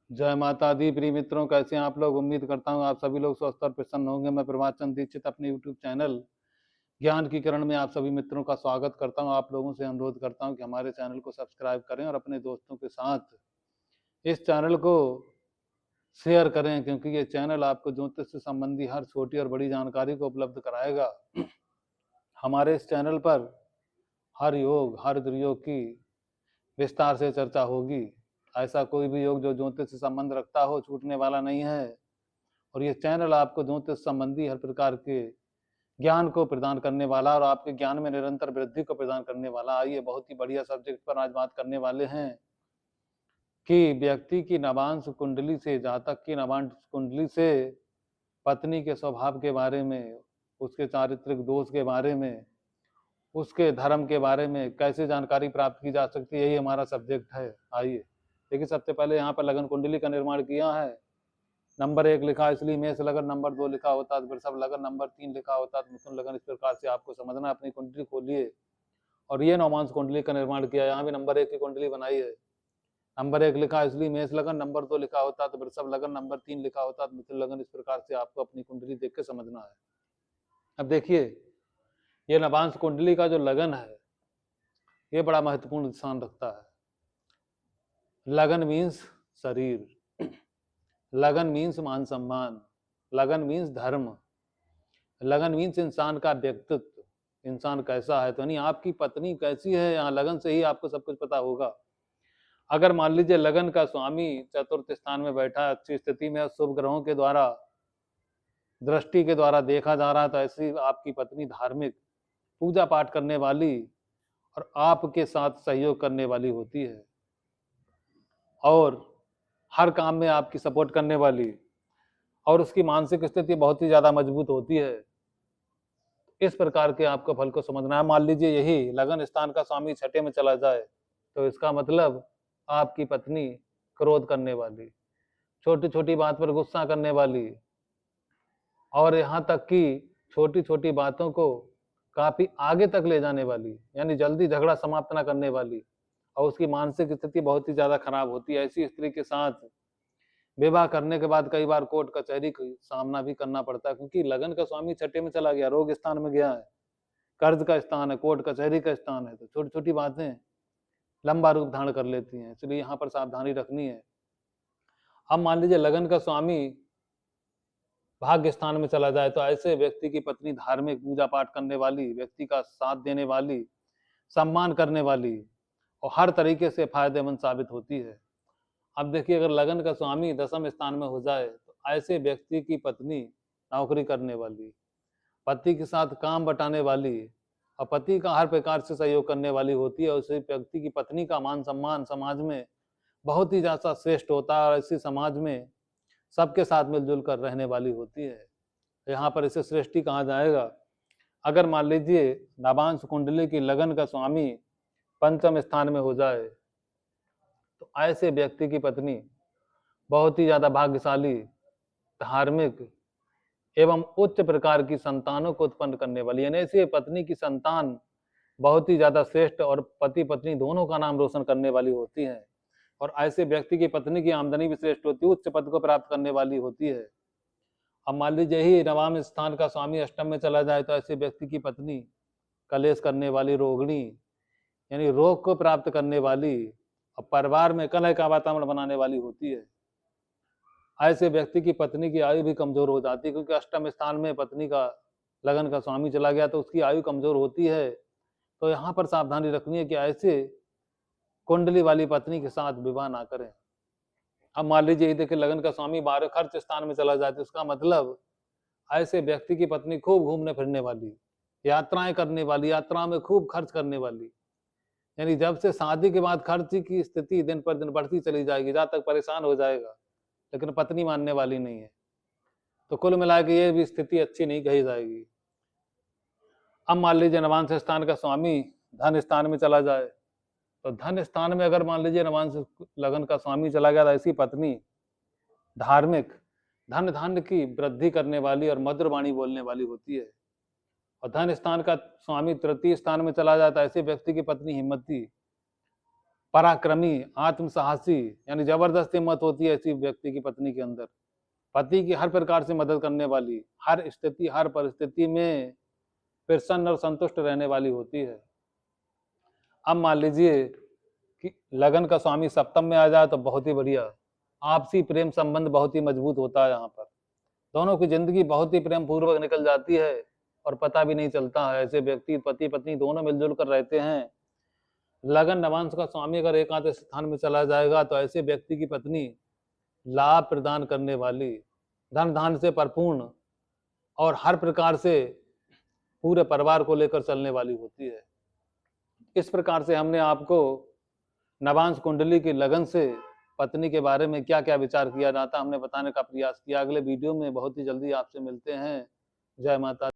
जय माता दी। प्रिय मित्रों, कैसे हैं आप लोग? उम्मीद करता हूं आप सभी लोग स्वस्थ और प्रसन्न होंगे। मैं प्रभात चंद्र दीक्षित अपने यूट्यूब चैनल ज्ञान की किरण में आप सभी मित्रों का स्वागत करता हूं। आप लोगों से अनुरोध करता हूं कि हमारे चैनल को सब्सक्राइब करें और अपने दोस्तों के साथ इस चैनल को शेयर करें, क्योंकि ये चैनल आपको ज्योतिष से संबंधी हर छोटी और बड़ी जानकारी को उपलब्ध कराएगा। हमारे इस चैनल पर हर योग हर दुर्योग की विस्तार से चर्चा होगी। ऐसा कोई भी योग जो ज्योतिष से संबंध रखता हो छूटने वाला नहीं है। और ये चैनल आपको ज्योतिष संबंधी हर प्रकार के ज्ञान को प्रदान करने वाला और आपके ज्ञान में निरंतर वृद्धि को प्रदान करने वाला। आइए बहुत ही बढ़िया सब्जेक्ट पर आज बात करने वाले हैं कि व्यक्ति की नवांश कुंडली से, जातक की नवांश कुंडली से पत्नी के स्वभाव के बारे में, उसके चारित्रिक दोष के बारे में, उसके धर्म के बारे में कैसे जानकारी प्राप्त की जा सकती है, यही हमारा सब्जेक्ट है। आइए देखिए, सबसे पहले यहाँ पर लगन कुंडली का निर्माण किया है। नंबर 1 लिखा इसलिए मेष लगन, नंबर 2 लिखा होता है वृषभ लगन, नंबर 3 लिखा होता है मिथुन लगन। इस प्रकार से आपको समझना, अपनी कुंडली खोलिए और ये नवमांश कुंडली का निर्माण किया। यहाँ भी नंबर 1 की कुंडली बनाई है। नंबर 1 लिखा इसलिए मेष लगन, नंबर 2 लिखा होता है वृषभ लगन, नंबर 3 लिखा होता है मिथुन लगन। इस प्रकार से आपको अपनी कुंडली देख के समझना है। अब देखिए, ये नवांश कुंडली का जो लगन है ये बड़ा महत्वपूर्ण स्थान रखता है। लगन मीन्स शरीर, लगन मीन्स मान सम्मान, लगन मीन्स धर्म, लगन मीन्स इंसान का व्यक्तित्व, इंसान कैसा है। तो नहीं, आपकी पत्नी कैसी है, यहाँ लगन से ही आपको सब कुछ पता होगा। अगर मान लीजिए लगन का स्वामी चतुर्थ स्थान में बैठा है, अच्छी स्थिति में, शुभ ग्रहों के द्वारा, दृष्टि के द्वारा देखा जा रहा है, तो ऐसी आपकी पत्नी धार्मिक, पूजा पाठ करने वाली और आपके साथ सहयोग करने वाली होती है और हर काम में आपकी सपोर्ट करने वाली, और उसकी मानसिक स्थिति बहुत ही ज्यादा मजबूत होती है। इस प्रकार के आपको फल को समझना है। मान लीजिए यही लगन स्थान का स्वामी छठे में चला जाए, तो इसका मतलब आपकी पत्नी क्रोध करने वाली, छोटी छोटी बात पर गुस्सा करने वाली, और यहाँ तक कि छोटी छोटी बातों को काफी आगे तक ले जाने वाली, यानी जल्दी झगड़ा समाप्त ना करने वाली, और उसकी मानसिक स्थिति बहुत ही ज्यादा खराब होती है। ऐसी स्त्री के साथ विवाह करने के बाद कई बार कोर्ट कचहरी का सामना भी करना पड़ता है, क्योंकि लगन का स्वामी छठे में चला गया, रोग स्थान में गया है, कर्ज का स्थान है, कोर्ट कचहरी का स्थान है, तो छोटी छोटी बातें लंबा रूप धारण कर लेती हैं। इसलिए यहाँ पर सावधानी रखनी है। अब मान लीजिए लगन का स्वामी भाग्य स्थान में चला जाए, तो ऐसे व्यक्ति की पत्नी धार्मिक, पूजा पाठ करने वाली, व्यक्ति का साथ देने वाली, सम्मान करने वाली और हर तरीके से फायदेमंद साबित होती है। अब देखिए, अगर लगन का स्वामी दसम स्थान में हो जाए, तो ऐसे व्यक्ति की पत्नी नौकरी करने वाली, पति के साथ काम बटाने वाली और पति का हर प्रकार से सहयोग करने वाली होती है। उसी व्यक्ति की पत्नी का मान सम्मान समाज में बहुत ही ज्यादा श्रेष्ठ होता है और ऐसी समाज में सबके साथ मिलजुल कर रहने वाली होती है। यहाँ पर इसे श्रेष्ठी कहा जाएगा। अगर मान लीजिए नवांश कुंडली की लगन का स्वामी पंचम स्थान में हो जाए, तो ऐसे व्यक्ति की पत्नी बहुत ही ज्यादा भाग्यशाली, धार्मिक एवं उच्च प्रकार की संतानों को उत्पन्न करने वाली, यानी ऐसी पत्नी की संतान बहुत ही ज्यादा श्रेष्ठ और पति पत्नी दोनों का नाम रोशन करने वाली होती है। और ऐसे व्यक्ति की पत्नी की आमदनी भी श्रेष्ठ होती है, उच्च पद को प्राप्त करने वाली होती है। अब मान लीजिए ही नवम स्थान का स्वामी अष्टम में चला जाए, तो ऐसे व्यक्ति की पत्नी कलेश करने वाली, रोगिणी यानी रोग को प्राप्त करने वाली और परिवार में कलह का वातावरण बनाने वाली होती है। ऐसे व्यक्ति की पत्नी की आयु भी कमजोर हो जाती है, क्योंकि अष्टम स्थान में पत्नी का लगन का स्वामी चला गया, तो उसकी आयु कमजोर होती है। तो यहाँ पर सावधानी रखनी है कि ऐसे कुंडली वाली पत्नी के साथ विवाह ना करें। अब मान लीजिए देखिए, लगन का स्वामी 12 खर्च स्थान में चला जाए, तो उसका मतलब ऐसे व्यक्ति की पत्नी खूब घूमने फिरने वाली, यात्राएं करने वाली, यात्रा में खूब खर्च करने वाली, यानी जब से शादी के बाद खर्च की स्थिति दिन पर दिन बढ़ती चली जाएगी, जहां तक परेशान हो जाएगा, लेकिन पत्नी मानने वाली नहीं है। तो कुल मिला के ये भी स्थिति अच्छी नहीं कही जाएगी। अब मान लीजिए नवांश स्थान का स्वामी धन स्थान में चला जाए, तो धन स्थान में अगर मान लीजिए नवांश लगन का स्वामी चला गया, तो ऐसी पत्नी धार्मिक, धन धान्य की वृद्धि करने वाली और मधुर वाणी बोलने वाली होती है। और धन स्थान का स्वामी तृतीय स्थान में चला जाता है, ऐसे व्यक्ति की पत्नी हिम्मती, पराक्रमी, आत्मसाहसी, यानी जबरदस्त हिम्मत होती है ऐसी व्यक्ति की पत्नी के अंदर। पति की हर प्रकार से मदद करने वाली, हर स्थिति, हर परिस्थिति में प्रसन्न और संतुष्ट रहने वाली होती है। अब मान लीजिए कि लगन का स्वामी सप्तम में आ जाए तो बहुत ही बढ़िया, आपसी प्रेम संबंध बहुत ही मजबूत होता है। यहाँ पर दोनों की जिंदगी बहुत ही प्रेम पूर्वक निकल जाती है और पता भी नहीं चलता है। ऐसे व्यक्ति पति पत्नी दोनों मिलजुल कर रहते हैं। लगन नवांश का स्वामी अगर एकांत स्थान में चला जाएगा तो ऐसे व्यक्ति की पत्नी लाभ प्रदान करने वाली, धन धान से परिपूर्ण और हर प्रकार से पूरे परिवार को लेकर चलने वाली होती है। इस प्रकार से हमने आपको नवांश कुंडली की लगन से पत्नी के बारे में क्या क्या विचार किया जाता हमने बताने का प्रयास किया। अगले वीडियो में बहुत ही जल्दी आपसे मिलते हैं। जय माता।